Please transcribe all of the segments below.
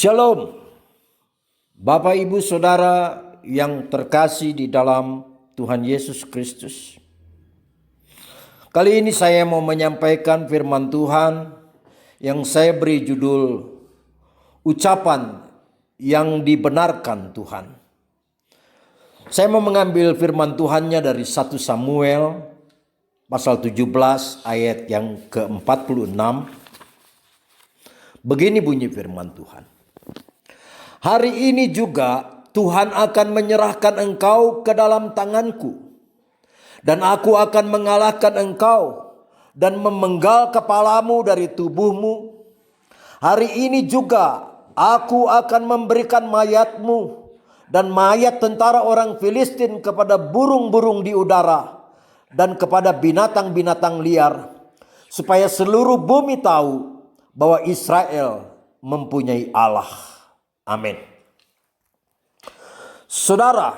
Shalom, Bapak Ibu Saudara yang terkasih di dalam Tuhan Yesus Kristus. Kali ini saya mau menyampaikan firman Tuhan yang saya beri judul Ucapan yang Dibenarkan Tuhan. Saya mau mengambil firman Tuhannya dari 1 Samuel pasal 17 ayat yang ke-46. Begini bunyi firman Tuhan. Hari ini juga Tuhan akan menyerahkan engkau ke dalam tanganku. Dan aku akan mengalahkan engkau dan memenggal kepalamu dari tubuhmu. Hari ini juga aku akan memberikan mayatmu dan mayat tentara orang Filistin kepada burung-burung di udara dan kepada binatang-binatang liar. Supaya seluruh bumi tahu bahwa Israel mempunyai Allah. Amin. Saudara,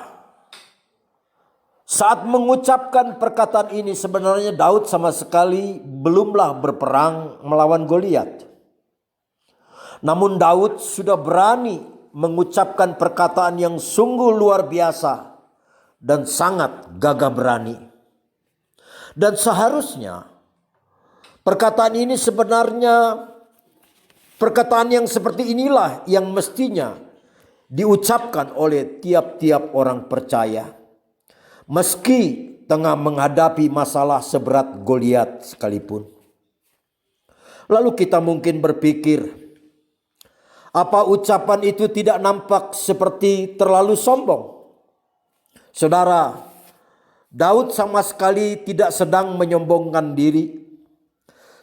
saat mengucapkan perkataan ini sebenarnya Daud sama sekali belumlah berperang melawan Goliat. Namun Daud sudah berani mengucapkan perkataan yang sungguh luar biasa dan sangat gagah berani. Dan seharusnya perkataan ini sebenarnya perkataan yang seperti inilah yang mestinya diucapkan oleh tiap-tiap orang percaya. Meski tengah menghadapi masalah seberat Goliat sekalipun. Lalu kita mungkin berpikir, apa ucapan itu tidak nampak seperti terlalu sombong? Saudara, Daud sama sekali tidak sedang menyombongkan diri.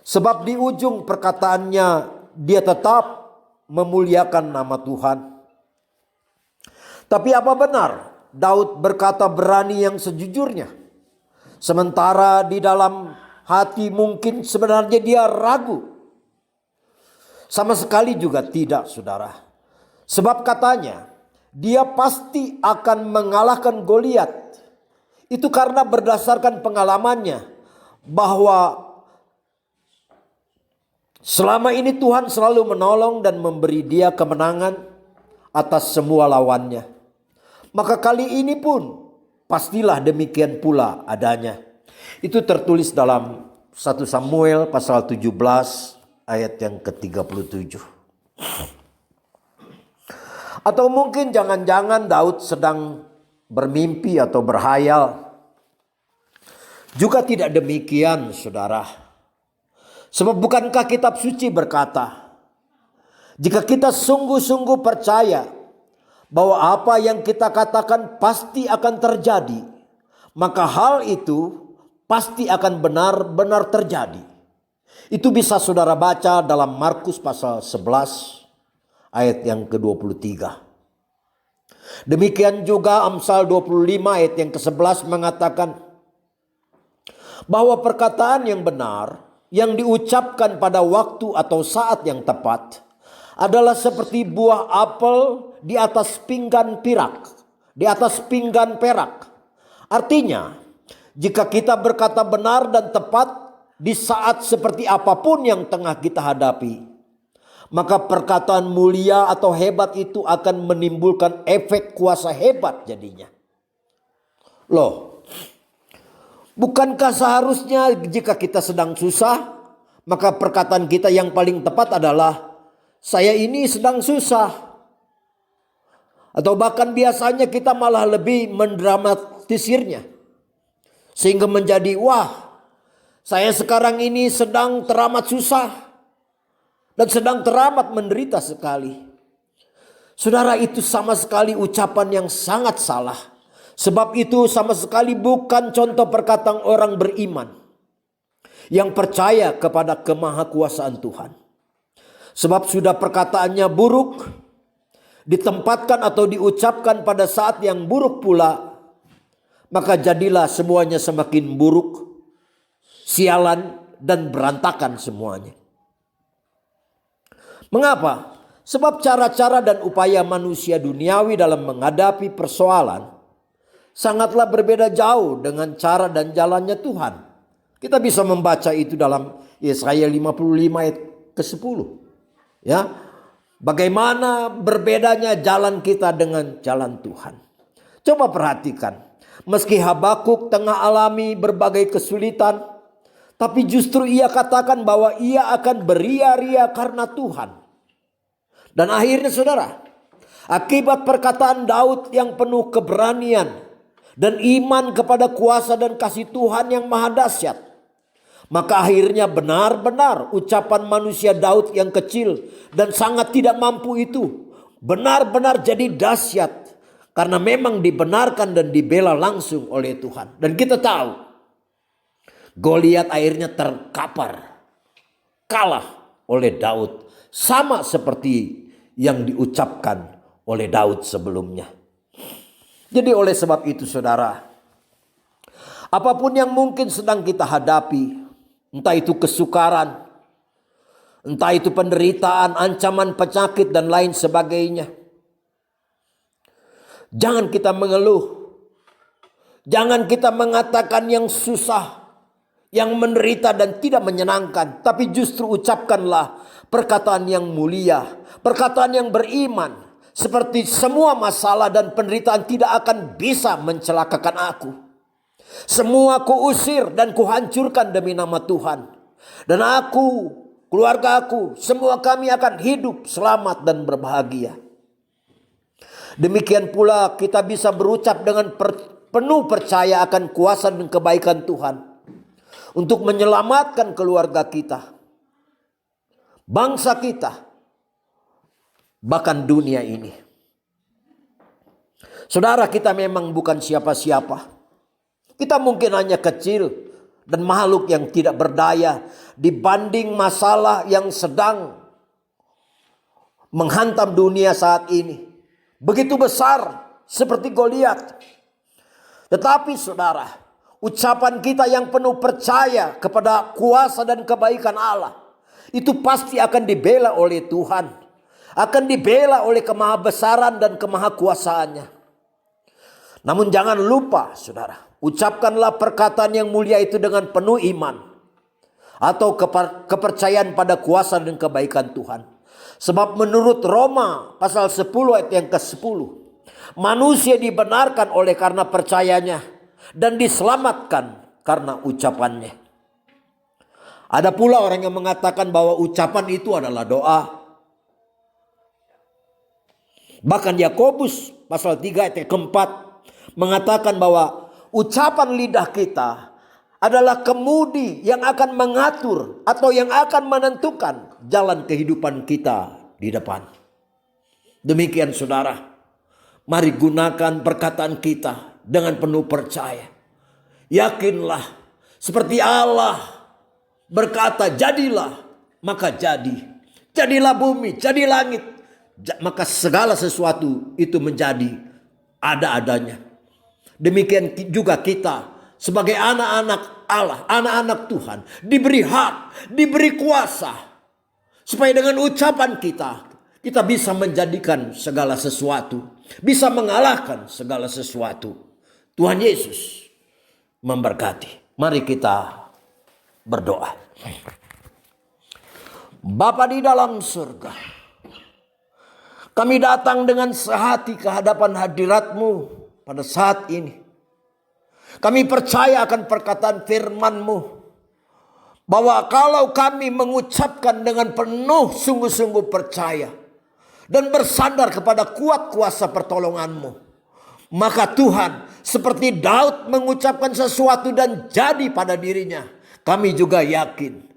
Sebab di ujung perkataannya dia tetap memuliakan nama Tuhan. Tapi apa benar Daud berkata berani yang sejujurnya? Sementara di dalam hati mungkin sebenarnya dia ragu. Sama sekali juga tidak, saudara. Sebab katanya dia pasti akan mengalahkan Goliat. Itu karena berdasarkan pengalamannya bahwa selama ini Tuhan selalu menolong dan memberi dia kemenangan atas semua lawannya. Maka kali ini pun pastilah demikian pula adanya. Itu tertulis dalam 1 Samuel pasal 17 ayat yang ke-37. Atau mungkin jangan-jangan Daud sedang bermimpi atau berhayal. Juga tidak demikian, saudara. Sebab bukankah kitab suci berkata, jika kita sungguh-sungguh percaya bahwa apa yang kita katakan pasti akan terjadi, maka hal itu pasti akan benar-benar terjadi. Itu bisa saudara baca dalam Markus pasal 11 ayat yang ke-23. Demikian juga Amsal 25 ayat yang ke-11 mengatakan bahwa perkataan yang benar yang diucapkan pada waktu atau saat yang tepat adalah seperti buah apel di atas pinggan perak. Artinya, jika kita berkata benar dan tepat di saat seperti apapun yang tengah kita hadapi, maka perkataan mulia atau hebat itu akan menimbulkan efek kuasa hebat jadinya. Loh, bukankah seharusnya jika kita sedang susah, maka perkataan kita yang paling tepat adalah, saya ini sedang susah. Atau bahkan biasanya kita malah lebih mendramatisirnya. Sehingga menjadi, wah, saya sekarang ini sedang teramat susah. Dan sedang teramat menderita sekali. Saudara, itu sama sekali ucapan yang sangat salah. Sebab itu sama sekali bukan contoh perkataan orang beriman yang percaya kepada kemahakuasaan Tuhan. Sebab sudah perkataannya buruk, ditempatkan atau diucapkan pada saat yang buruk pula, maka jadilah semuanya semakin buruk, sialan dan berantakan semuanya. Mengapa? Sebab cara-cara dan upaya manusia duniawi dalam menghadapi persoalan sangatlah berbeda jauh dengan cara dan jalannya Tuhan. Kita bisa membaca itu dalam Yesaya 55 ayat ke-10. Ya, Bagaimana berbedanya jalan kita dengan jalan Tuhan. Coba perhatikan. Meski Habakuk tengah alami berbagai kesulitan, tapi justru ia katakan bahwa ia akan beria-ria karena Tuhan. Dan akhirnya saudara, akibat perkataan Daud yang penuh keberanian dan iman kepada kuasa dan kasih Tuhan yang maha dahsyat, maka akhirnya benar-benar ucapan manusia Daud yang kecil dan sangat tidak mampu itu benar-benar jadi dahsyat. Karena memang dibenarkan dan dibela langsung oleh Tuhan. Dan kita tahu Goliat akhirnya terkapar, kalah oleh Daud. Sama seperti yang diucapkan oleh Daud sebelumnya. Jadi oleh sebab itu saudara, apapun yang mungkin sedang kita hadapi, entah itu kesukaran, entah itu penderitaan, ancaman penyakit dan lain sebagainya, jangan kita mengeluh. Jangan kita mengatakan yang susah, yang menderita dan tidak menyenangkan. Tapi justru ucapkanlah perkataan yang mulia, perkataan yang beriman. Seperti semua masalah dan penderitaan tidak akan bisa mencelakakan aku. Semua kuusir dan kuhancurkan demi nama Tuhan. Dan aku, keluargaku, semua kami akan hidup selamat dan berbahagia. Demikian pula kita bisa berucap dengan penuh percaya akan kuasa dan kebaikan Tuhan untuk menyelamatkan keluarga kita, bangsa kita, bahkan dunia ini. Saudara, kita memang bukan siapa-siapa. Kita mungkin hanya kecil dan makhluk yang tidak berdaya dibanding masalah yang sedang menghantam dunia saat ini. Begitu besar seperti Goliat. Tetapi saudara, ucapan kita yang penuh percaya kepada kuasa dan kebaikan Allah, itu pasti akan dibela oleh Tuhan. Akan dibela oleh kemahabesaran dan kemahakuasaannya. Namun jangan lupa saudara, ucapkanlah perkataan yang mulia itu dengan penuh iman. Atau kepercayaan pada kuasa dan kebaikan Tuhan. Sebab menurut Roma pasal 10 ayat yang ke-10. Manusia dibenarkan oleh karena percayanya. Dan diselamatkan karena ucapannya. Ada pula orang yang mengatakan bahwa ucapan itu adalah doa. Bahkan Yakobus pasal 3 ayat yang ke-4 mengatakan bahwa ucapan lidah kita adalah kemudi yang akan mengatur atau yang akan menentukan jalan kehidupan kita di depan. Demikian saudara, mari gunakan perkataan kita dengan penuh percaya. Yakinlah seperti Allah berkata jadilah, maka jadi. Jadilah bumi, jadi langit. Maka segala sesuatu itu menjadi ada-adanya. Demikian juga kita sebagai anak-anak Allah, anak-anak Tuhan, diberi hak, diberi kuasa. Supaya dengan ucapan kita bisa menjadikan segala sesuatu. Bisa mengalahkan segala sesuatu. Tuhan Yesus memberkati. Mari kita berdoa. Bapa di dalam surga, kami datang dengan sehati ke hadapan hadirat-Mu pada saat ini. Kami percaya akan perkataan firman-Mu, bahwa kalau kami mengucapkan dengan penuh sungguh-sungguh percaya dan bersandar kepada kuat kuasa pertolongan-Mu, maka Tuhan, seperti Daud mengucapkan sesuatu dan jadi pada dirinya, kami juga yakin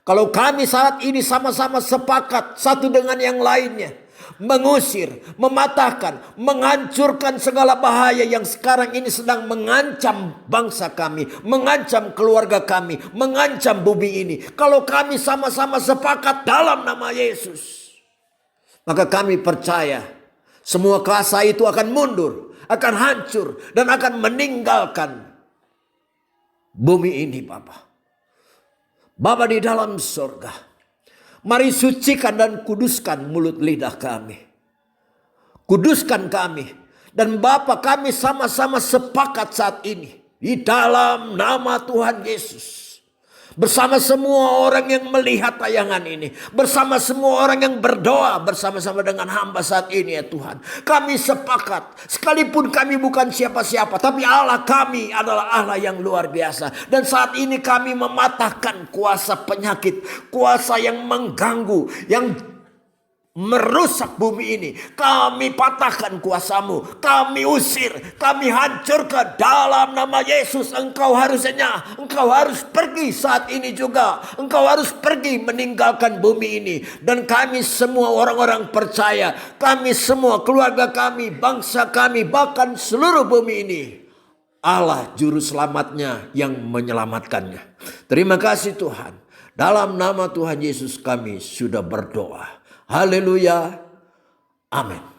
kalau kami saat ini sama-sama sepakat satu dengan yang lainnya, mengusir, mematahkan, menghancurkan segala bahaya yang sekarang ini sedang mengancam bangsa kami, mengancam keluarga kami, mengancam bumi ini. Kalau kami sama-sama sepakat dalam nama Yesus, maka kami percaya semua kuasa itu akan mundur, akan hancur, dan akan meninggalkan bumi ini, Bapa di dalam surga, mari sucikan dan kuduskan mulut lidah kami. Kuduskan kami. Dan Bapa, kami sama-sama sepakat saat ini di dalam nama Tuhan Yesus, bersama semua orang yang melihat tayangan ini, bersama semua orang yang berdoa bersama-sama dengan hamba saat ini ya Tuhan. Kami sepakat, sekalipun kami bukan siapa-siapa, tapi Allah kami adalah Allah yang luar biasa. Dan saat ini kami mematahkan kuasa penyakit, kuasa yang mengganggu, yang merusak bumi ini. Kami patahkan kuasamu, kami usir, kami hancurkan dalam nama Yesus. Engkau harus pergi saat ini juga. Engkau harus pergi meninggalkan bumi ini. Dan kami semua orang-orang percaya, kami semua, keluarga kami, bangsa kami, bahkan seluruh bumi ini, Allah juru selamatnya yang menyelamatkannya. Terima kasih Tuhan. Dalam nama Tuhan Yesus kami sudah berdoa. Haleluya. Amin.